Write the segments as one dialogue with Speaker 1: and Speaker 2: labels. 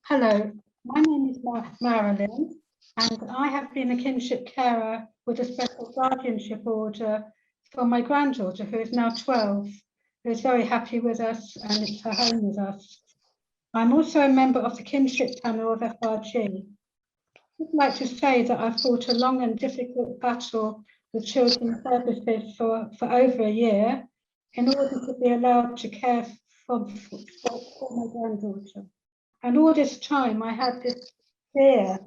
Speaker 1: Hello, my name is Marilyn, and I have been a kinship carer with a special guardianship order for my granddaughter, who is now 12, who is very happy with us and it's her home with us. I'm also a member of the kinship panel of FRG. I'd like to say that I've fought a long and difficult battle with children's services for over a year in order to be allowed to care for my granddaughter. And all this time I had this fear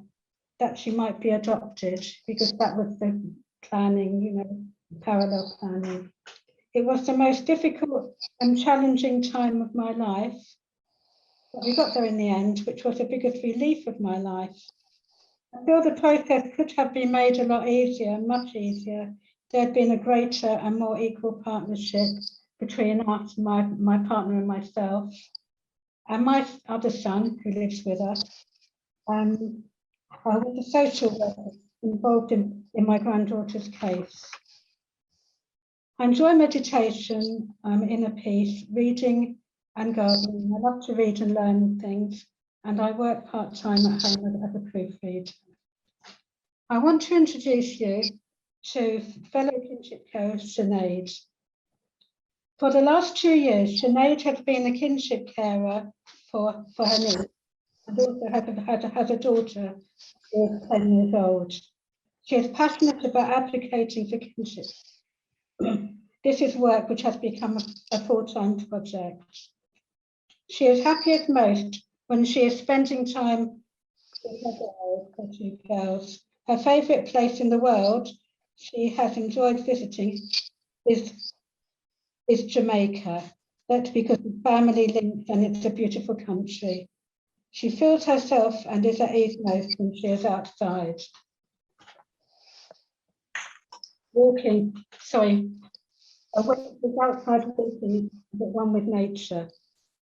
Speaker 1: that she might be adopted, because that was the planning, parallel planning. It was the most difficult and challenging time of my life, but we got there in the end, which was the biggest relief of my life. I feel the process could have been made a lot easier, much easier. There had been a greater and more equal partnership between us, my partner and myself, and my other son, who lives with us, with the social worker involved in my granddaughter's case. I enjoy meditation, inner peace, reading and gardening. I love to read and learn things, and I work part-time at home as a proofreader. I want to introduce you to fellow kinship co-host Shaynayd. For the last 2 years, Shaynayd has been a kinship carer for her niece, and also has a daughter who is 10 years old. She is passionate about advocating for kinship. This is work which has become a full-time project. She is happiest most when she is spending time with her two girls. Her favourite place in the world she has enjoyed visiting is Jamaica. That's because of family links and it's a beautiful country. She feels herself and is at ease most when she is outside. Outside walking, but one with nature.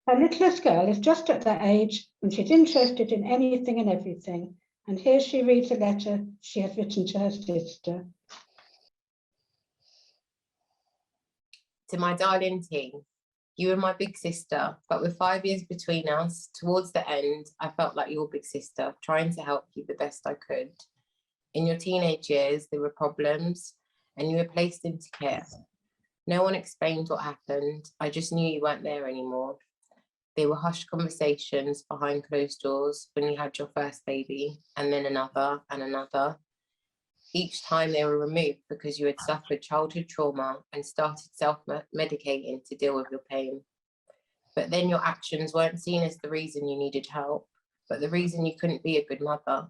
Speaker 1: Her littlest girl is just at that age when she's interested in anything and everything. And here she reads a letter she has written to her sister.
Speaker 2: To my darling team, you were my big sister, but with 5 years between us, towards the end, I felt like your big sister, trying to help you the best I could. In your teenage years, there were problems, and you were placed into care. No one explained what happened. I just knew you weren't there anymore. There were hushed conversations behind closed doors when you had your first baby, and then another and another. Each time they were removed because you had suffered childhood trauma and started self-medicating to deal with your pain. But then your actions weren't seen as the reason you needed help, but the reason you couldn't be a good mother.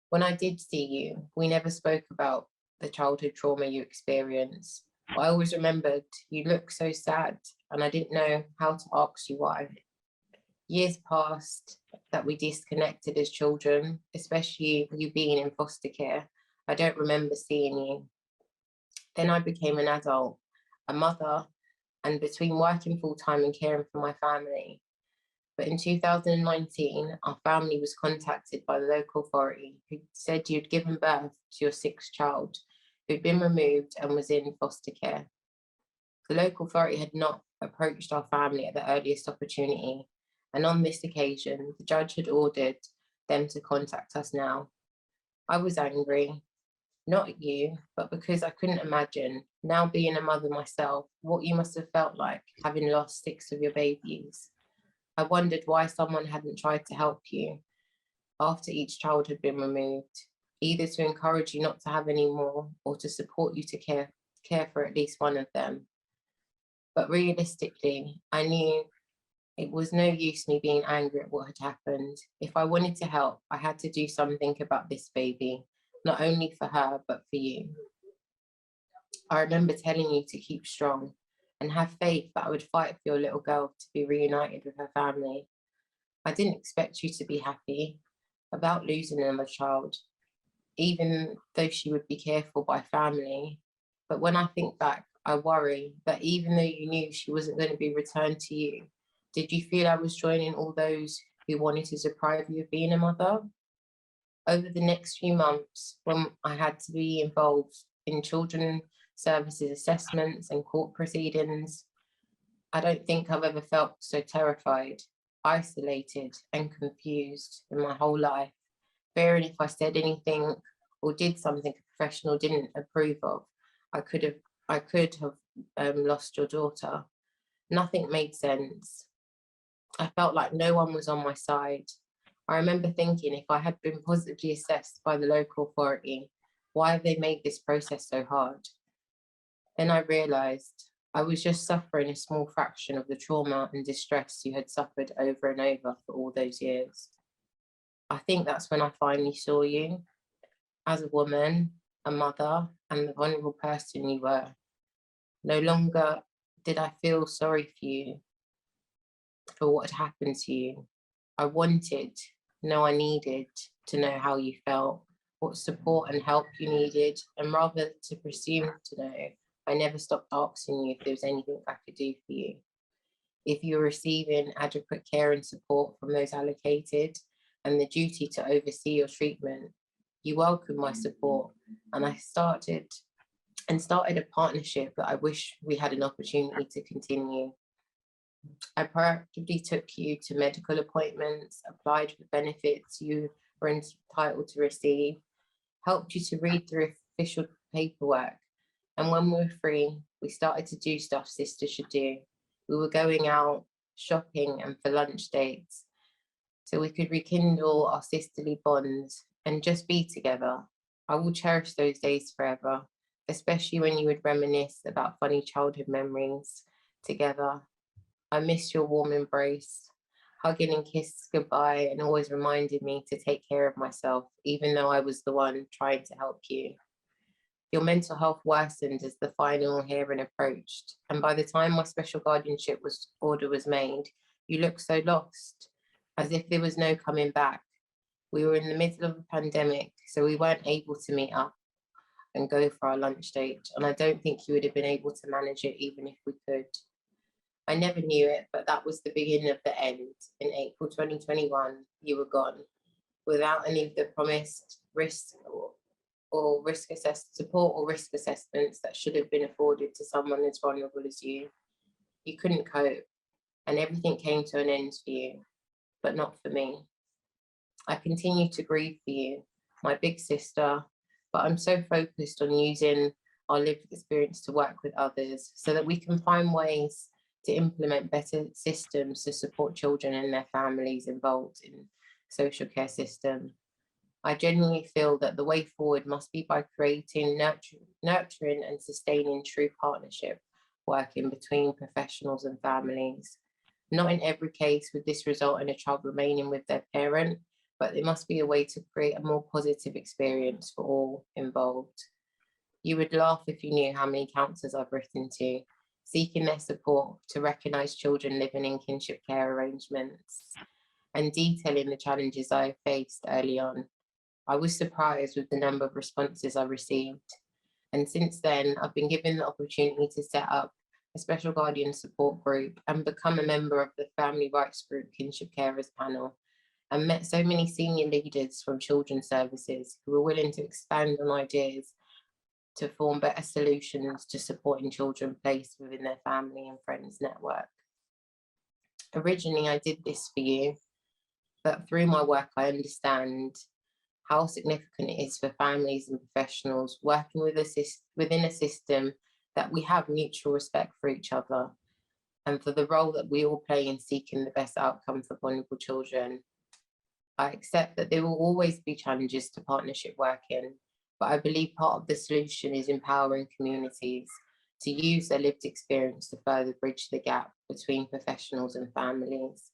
Speaker 2: When I did see you, we never spoke about the childhood trauma you experienced. I always remembered you looked so sad, and I didn't know how to ask you why. Years passed that we disconnected as children, especially you being in foster care. I don't remember seeing you. Then I became an adult, a mother, and between working full-time and caring for my family. But in 2019, our family was contacted by the local authority who said you'd given birth to your 6th child, who'd been removed and was in foster care. The local authority had not approached our family at the earliest opportunity, and on this occasion, the judge had ordered them to contact us now. I was angry, not at you, but because I couldn't imagine, now being a mother myself, what you must have felt like having lost 6 of your babies. I wondered why someone hadn't tried to help you after each child had been removed, either to encourage you not to have any more or to support you to care for at least one of them. But realistically, I knew it was no use me being angry at what had happened. If I wanted to help, I had to do something about this baby, not only for her, but for you. I remember telling you to keep strong and have faith that I would fight for your little girl to be reunited with her family. I didn't expect you to be happy about losing another child, even though she would be cared for by family. But when I think back, I worry that even though you knew she wasn't going to be returned to you, did you feel I was joining all those who wanted to deprive you of being a mother? Over the next few months, when I had to be involved in children's services assessments and court proceedings, I don't think I've ever felt so terrified. isolated and confused in my whole life, fearing if I said anything or did something a professional didn't approve of, I could have lost your daughter. Nothing made sense. I felt like no one was on my side. I remember thinking, if I had been positively assessed by the local authority, why have they made this process so hard? Then I realised I was just suffering a small fraction of the trauma and distress you had suffered over and over for all those years. I think that's when I finally saw you as a woman, a mother, and the vulnerable person you were. No longer did I feel sorry for you for what had happened to you. I wanted, no, I needed to know how you felt, what support and help you needed, and rather to presume to know, I never stopped asking you if there was anything I could do for you. If you were receiving adequate care and support from those allocated and the duty to oversee your treatment, you welcomed my support, and I started a partnership that I wish we had an opportunity to continue. I proactively took you to medical appointments, applied for benefits you were entitled to receive, helped you to read through official paperwork. And when we were free, we started to do stuff sisters should do. We were going out, shopping, and for lunch dates, so we could rekindle our sisterly bonds and just be together. I will cherish those days forever, especially when you would reminisce about funny childhood memories together. I miss your warm embrace, hugging and kiss goodbye, and always reminded me to take care of myself, even though I was the one trying to help you. Your mental health worsened as the final hearing approached, and by the time my special guardianship order was made, you looked so lost, as if there was no coming back. We were in the middle of a pandemic, so we weren't able to meet up and go for our lunch date, and I don't think you would have been able to manage it even if we could. I never knew it, but that was the beginning of the end. In April 2021, you were gone, without any of the promised support or risk assessments that should have been afforded to someone as vulnerable as you. You couldn't cope, and everything came to an end for you, but not for me. I continue to grieve for you, my big sister, but I'm so focused on using our lived experience to work with others so that we can find ways to implement better systems to support children and their families involved in social care system. I genuinely feel that the way forward must be by creating, nurturing and sustaining true partnership working between professionals and families. Not in every case would this result in a child remaining with their parent, but there must be a way to create a more positive experience for all involved. You would laugh if you knew how many counsellors I've written to, seeking their support to recognise children living in kinship care arrangements and detailing the challenges I faced early on. I was surprised with the number of responses I received. And since then, I've been given the opportunity to set up a special guardian support group and become a member of the family rights group Kinship Carers panel, and met so many senior leaders from children's services who were willing to expand on ideas to form better solutions to supporting children placed within their family and friends network. Originally, I did this for you, but through my work, I understand how significant it is for families and professionals working within a system that we have mutual respect for each other and for the role that we all play in seeking the best outcome for vulnerable children. I accept that there will always be challenges to partnership working, but I believe part of the solution is empowering communities to use their lived experience to further bridge the gap between professionals and families,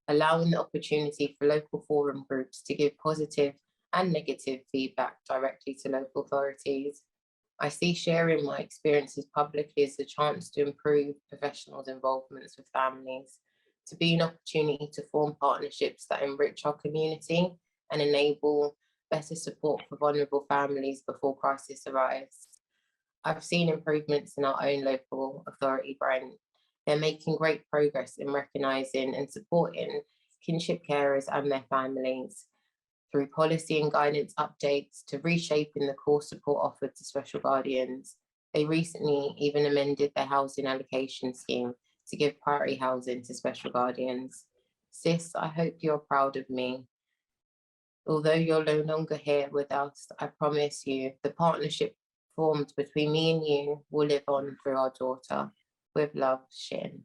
Speaker 2: allowing the opportunity for local forum groups to give positive and negative feedback directly to local authorities. I see sharing my experiences publicly as a chance to improve professionals' involvements with families, to be an opportunity to form partnerships that enrich our community and enable better support for vulnerable families before crisis arrives. I've seen improvements in our own local authority, Brent. They're making great progress in recognising and supporting kinship carers and their families through policy and guidance updates to reshaping the core support offered to special guardians. They recently even amended their housing allocation scheme to give priority housing to special guardians. Sis, I hope you're proud of me. Although you're no longer here with us, I promise you the partnership formed between me and you will live on through our daughter. With love, Shin.